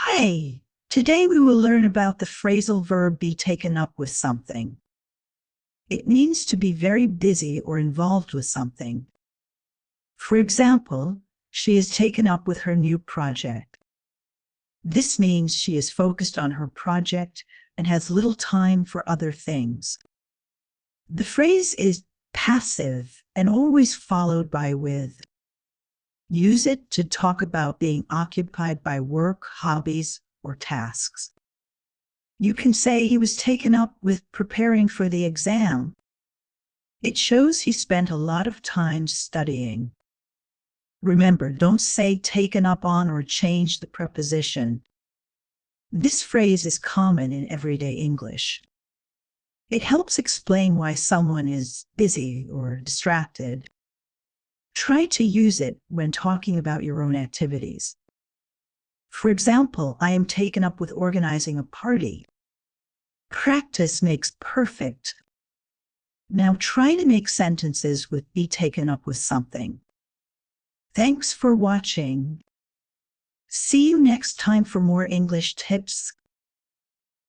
Hi! Today we will learn about the phrasal verb be taken up with something. It means to be very busy or involved with something. For example, she is taken up with her new project. This means she is focused on her project and has little time for other things. The phrase is passive and always followed by with. Use it to talk about being occupied by work, hobbies, or tasks. You can say he was taken up with preparing for the exam. It shows he spent a lot of time studying. Remember, don't say taken up on or change the preposition. This phrase is common in everyday English. It helps explain why someone is busy or distracted. Try to use it when talking about your own activities. For example, I am taken up with organizing a party. Practice makes perfect. Now try to make sentences with be taken up with something. Thanks for watching. See you next time for more English tips.